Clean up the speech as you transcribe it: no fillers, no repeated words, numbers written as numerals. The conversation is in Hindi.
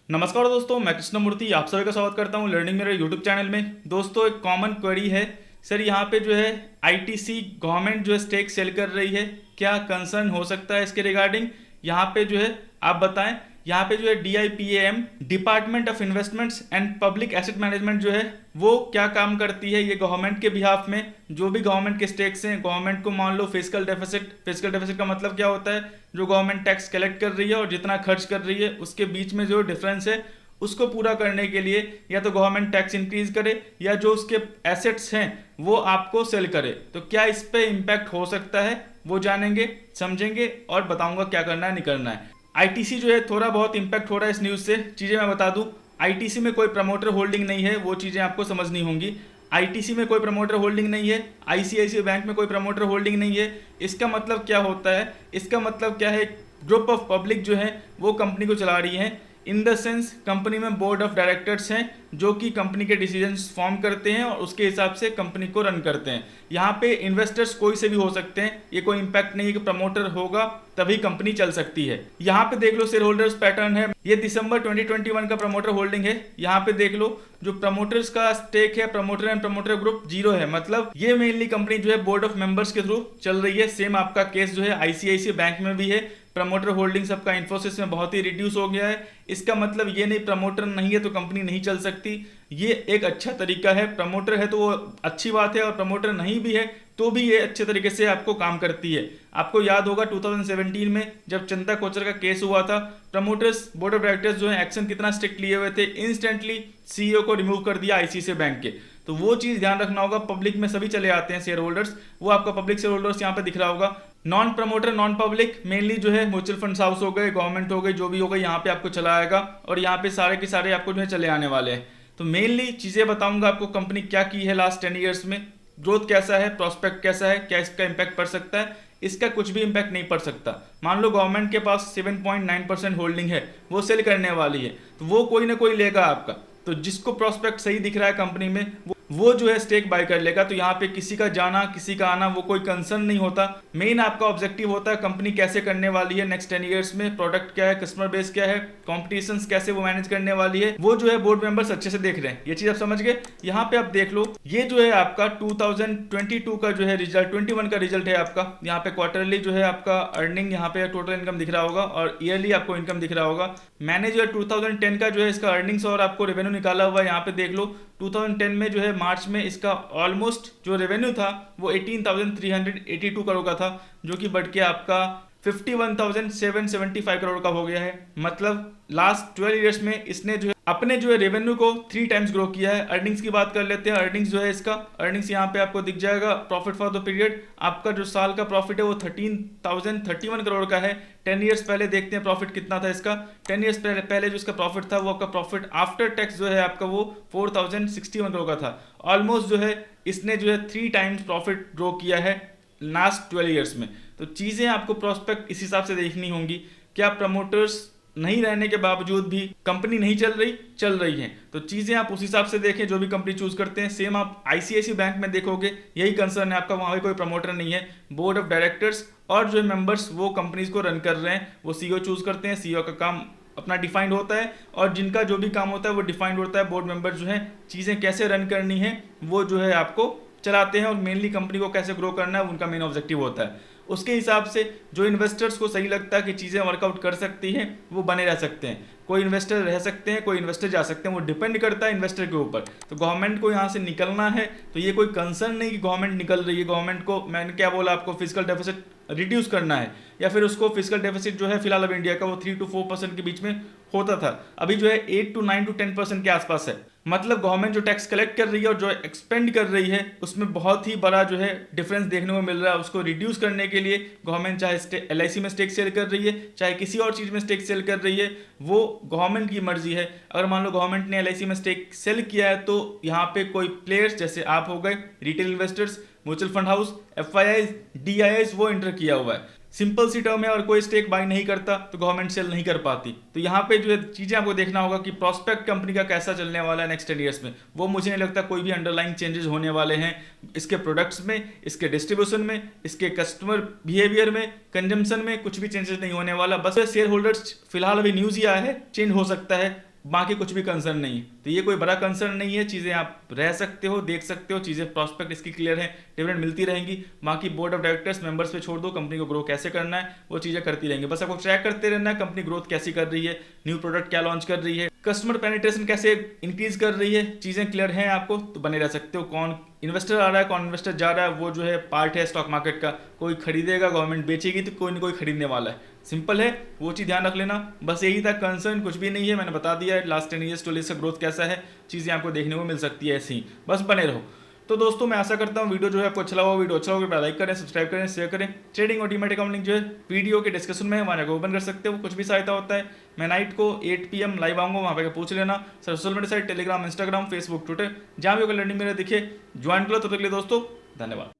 नमस्कार दोस्तों, मैं कृष्णमूर्ति आप सभी का स्वागत करता हूं लर्निंग मेरे यूट्यूब चैनल में। दोस्तों, एक कॉमन क्वेरी है सर, यहाँ पे जो है आईटीसी गवर्नमेंट जो है स्टेक सेल कर रही है, क्या कंसर्न हो सकता है इसके रिगार्डिंग? यहाँ पे जो है आप बताएं। यहाँ पे जो है DIPAM department of investments and public asset management जो है वो क्या काम करती है ये गवर्नमेंट के बिहाफ में। जो भी गवर्नमेंट के स्टेक्स हैं, गवर्नमेंट को मान लो फिस्कल डेफिसिट का मतलब क्या होता है, जो गवर्नमेंट टैक्स कलेक्ट कर रही है और जितना खर्च कर रही है उसके बीच में जो डिफरेंस है उसको पूरा करने के लिए या तो गवर्नमेंट टैक्स इंक्रीज करे या जो उसके एसेट्स हैं वो आपको सेल करे। तो क्या इस पे इम्पैक्ट हो सकता है वो जानेंगे, समझेंगे और बताऊंगा क्या करना है नहीं करना है। आईटीसी जो है थोड़ा बहुत इम्पैक्ट हो रहा है इस न्यूज़ से। चीज़ें मैं बता दूं, आईटीसी में कोई प्रमोटर होल्डिंग नहीं है, वो चीज़ें आपको समझनी होंगी। आईटीसी में कोई प्रमोटर होल्डिंग नहीं है, आईसीआईसीआई बैंक में कोई प्रमोटर होल्डिंग नहीं है। इसका मतलब क्या होता है? इसका मतलब क्या है, ग्रुप ऑफ पब्लिक जो है वो कंपनी को चला रही है। इन द सेंस कंपनी में बोर्ड ऑफ डायरेक्टर्स हैं जो कि कंपनी के डिसीजंस फॉर्म करते हैं और उसके हिसाब से कंपनी को रन करते हैं। यहाँ पे इन्वेस्टर्स कोई से भी हो सकते हैं, ये कोई इम्पैक्ट नहीं है कि प्रमोटर होगा तभी कंपनी चल सकती है। यहाँ पे देख लो शेयर होल्डर्स पैटर्न है, ये दिसंबर 2021 का प्रमोटर होल्डिंग है। यहाँ पे देख लो जो प्रमोटर्स का स्टेक है, प्रमोटर एंड प्रमोटर ग्रुप 0 है, मतलब ये मेनली कंपनी जो है बोर्ड ऑफ मेंबर्स के थ्रू चल रही है। सेम आपका केस जो है आईसीआईसीआई बैंक में भी है। प्रमोटर होल्डिंग सबका इन्फोसिस में बहुत ही रिड्यूस हो गया है। इसका मतलब ये नहीं प्रमोटर नहीं है तो कंपनी नहीं चल सकती, ये एक अच्छा तरीका है। प्रमोटर है तो वो अच्छी बात है और प्रमोटर नहीं भी है तो भी ये अच्छे तरीके से आपको काम करती है। आपको याद होगा 2017 में जब चंदा कोचर का केस हुआ था, प्रमोटर्स बोर्ड ऑफ डायरेक्टर्स जो है एक्शन कितना स्ट्रिक्ट लिए हुए थे, इंस्टेंटली सीईओ को रिमूव कर दिया आईसीआईसीआई बैंक के। तो वो चीज़ ध्यान रखना होगा। पब्लिक में सभी चले आते हैं शेयर होल्डर्स, वो आपका पब्लिक शेयर होल्डर्स यहाँ पे दिख रहा होगा। Non promoter non public mainly जो है म्यूचुअल फंड्स हाउस हो गए, गवर्नमेंट हो गई, जो भी हो गई यहाँ पे आपको चला आएगा और यहाँ पे सारे के सारे आपको जो है चले आने वाले हैं। तो मेनली चीज़ें बताऊंगा आपको, कंपनी क्या की है लास्ट 10 ईयर्स में, ग्रोथ कैसा है, प्रोस्पेक्ट कैसा है, क्या इसका इम्पैक्ट पड़ सकता है। इसका कुछ भी इम्पैक्ट नहीं पड़ सकता। मान लो गवर्नमेंट के पास 7.9% होल्डिंग है, वो सेल करने वाली है, तो वो कोई ना कोई लेगा आपका। तो जिसको प्रोस्पेक्ट सही दिख रहा है कंपनी में वो जो है स्टेक बाय कर लेगा। तो यहाँ पे किसी का जाना किसी का आना वो कोई कंसर्न नहीं होता। मेन आपका ऑब्जेक्टिव होता है कंपनी कैसे करने वाली है नेक्स्ट 10 ईयर्स में, प्रोडक्ट क्या है, कस्टमर बेस क्या है, कॉम्पिटिशन कैसे वो मैनेज करने वाली है, वो जो है बोर्ड मेंबर्स अच्छे से देख रहे हैं। ये चीज आप समझ गए। यहाँ पे आप देख लो, ये जो है आपका 2022 का जो है रिजल्ट, 21 का रिजल्ट है आपका। यहाँ पे क्वार्टरली जो है आपका अर्निंग, यहाँ पे टोटल इनकम दिख रहा होगा और ईयरली आपको इनकम दिख रहा होगा। मैंने जो है 2010 का जो है इसका अर्निंग्स और आपको रेवेन्यू निकाला हुआ है, यहाँ पे देख लो। 2010 में जो है मार्च में इसका ऑलमोस्ट जो रेवेन्यू था वो 18,382 करोड़ का था, जो कि बढ़ के आपका 51,775 करोड़ का हो गया है। मतलब लास्ट 12 ईयर्स में इसने जो है अपने जो है रेवेन्यू को 3 टाइम्स ग्रो किया है। अर्निंग्स की बात कर लेते हैं। अर्निंग्स जो है इसका, अर्निंग्स यहाँ पे आपको दिख जाएगा। प्रॉफिट फॉर द पीरियड, आपका जो साल का प्रॉफिट है वो 13,031 करोड़ का है। 10 ईयर्स पहले देखते हैं प्रॉफिट कितना था इसका। 10 ईयर्स पहले जो इसका प्रॉफिट था वो आपका प्रॉफिट आफ्टर टैक्स जो है आपका वो 4,061 करोड़ का था। ऑलमोस्ट जो है इसने जो है 3 टाइम्स प्रॉफिट ग्रो किया है लास्ट 12 ईयर्स में। तो चीज़ें आपको प्रोस्पेक्ट इस हिसाब से देखनी होंगी। क्या प्रमोटर्स नहीं रहने के बावजूद भी कंपनी नहीं चल रही है, तो चीज़ें आप उस हिसाब से देखें जो भी कंपनी चूज करते हैं। सेम आप आईसीआईसीआई बैंक में देखोगे, यही कंसर्न है आपका, वहाँ भी कोई प्रमोटर नहीं है। बोर्ड ऑफ डायरेक्टर्स और जो मेंबर्स वो कंपनीज को रन कर रहे हैं, वो सीईओ चूज करते हैं। सीईओ का काम अपना डिफाइंड होता है और जिनका जो भी काम होता है वो डिफाइंड होता है। बोर्ड मेंबर जो है चीज़ें कैसे रन करनी है वो जो है आपको चलाते हैं और मेनली कंपनी को कैसे ग्रो करना है उनका मेन ऑब्जेक्टिव होता है। उसके हिसाब से जो इन्वेस्टर्स को सही लगता है कि चीज़ें वर्कआउट कर सकती हैं वो बने रह सकते हैं। कोई इन्वेस्टर रह सकते हैं, कोई इन्वेस्टर जा सकते हैं, वो डिपेंड करता है इन्वेस्टर के ऊपर। तो गवर्नमेंट को यहाँ से निकलना है तो ये कोई कंसर्न नहीं कि गवर्नमेंट निकल रही है। गवर्नमेंट को, मैंने क्या बोला आपको, फिजिकल डेफिसिट रिड्यूस करना है या फिर उसको फिजिकल डेफिसिट जो है फिलहाल अब इंडिया का वो 3 to 4% के बीच में होता था, अभी जो है 8 to 9 to 10% के आसपास है। मतलब गवर्नमेंट जो टैक्स कलेक्ट कर रही है और जो एक्सपेंड कर रही है उसमें बहुत ही बड़ा जो है डिफरेंस देखने को मिल रहा है। उसको रिड्यूस करने के लिए गवर्नमेंट चाहे LIC में स्टेक सेल कर रही है, चाहे किसी और चीज़ में स्टेक सेल कर रही है, वो गवर्नमेंट की मर्जी है। अगर मान लो गवर्नमेंट ने LIC में स्टेक सेल किया है तो यहाँ पे कोई प्लेयर्स जैसे आप हो गए, retail investors, mutual fund house, FIIs, DIIs वो एंटर किया हुआ है। सिंपल सी टर्म है, और कोई स्टेक बाय नहीं करता तो गवर्नमेंट सेल नहीं कर पाती। तो यहाँ पे जो है चीज़ें आपको देखना होगा कि प्रोस्पेक्ट कंपनी का कैसा चलने वाला है नेक्स्ट 10 ईयर्स में। वो मुझे नहीं लगता कोई भी अंडरलाइंग चेंजेस होने वाले हैं इसके प्रोडक्ट्स में, इसके डिस्ट्रीब्यूशन में, इसके कस्टमर बिहेवियर में, कंजम्पशन में कुछ भी चेंजेस नहीं होने वाला। बस शेयर होल्डर्स फिलहाल अभी न्यूज़ ही आया है, चेंज हो सकता है बाकी कुछ भी कंसर्न नहीं है। तो ये कोई बड़ा कंसर्न नहीं है, चीज़ें आप रह सकते हो, देख सकते हो, चीज़ें प्रॉस्पेक्ट इसकी क्लियर है, डिविडेंड मिलती रहेंगी। बाकी बोर्ड ऑफ डायरेक्टर्स मेंबर्स पे छोड़ दो, कंपनी को ग्रो कैसे करना है वो चीज़ें करती रहेंगी। बस आपको ट्रैक करते रहना है कंपनी ग्रोथ कैसी कर रही है, न्यू प्रोडक्ट क्या लॉन्च कर रही है, कस्टमर पेनिट्रेशन कैसे इंक्रीज कर रही है, चीज़ें क्लियर हैं आपको तो बने रह सकते हो। कौन इन्वेस्टर आ रहा है, कौन इन्वेस्टर जा रहा है, वो जो है पार्ट है स्टॉक मार्केट का। कोई खरीदेगा, गवर्नमेंट बेचेगी तो कोई ना कोई खरीदने वाला है, सिंपल है, वो चीज़ ध्यान रख लेना। बस यही था कंसर्न, कुछ भी नहीं है, मैंने बता दिया है लास्ट 10 ईयर्स 12 ईयर्स का ग्रोथ कैसा है, चीज़ें आपको देखने को मिल सकती है ऐसी ही, बस बने रहो। तो दोस्तों मैं आशा करता हूँ वीडियो जो है आपको अच्छा लगा, वीडियो अच्छा होगा लाइक करें, सब्सक्राइब करें, शेयर करें। ट्रेडिंग और डीमैट अकाउंट लिंक जो है वीडियो के डिस्क्रिप्शन में है, वहाँ जाकर ओपन कर सकते हो, कुछ भी सहायता होता है। मैं नाइट को 8 PM लाइव आऊँगा, वहाँ पे पूछ लेना। Social media site Telegram, Instagram, Facebook, Twitter, जहाँ भी अगर लर्निंग मेरा दिखे ज्वाइन करो। तो तक के लिए दोस्तों धन्यवाद।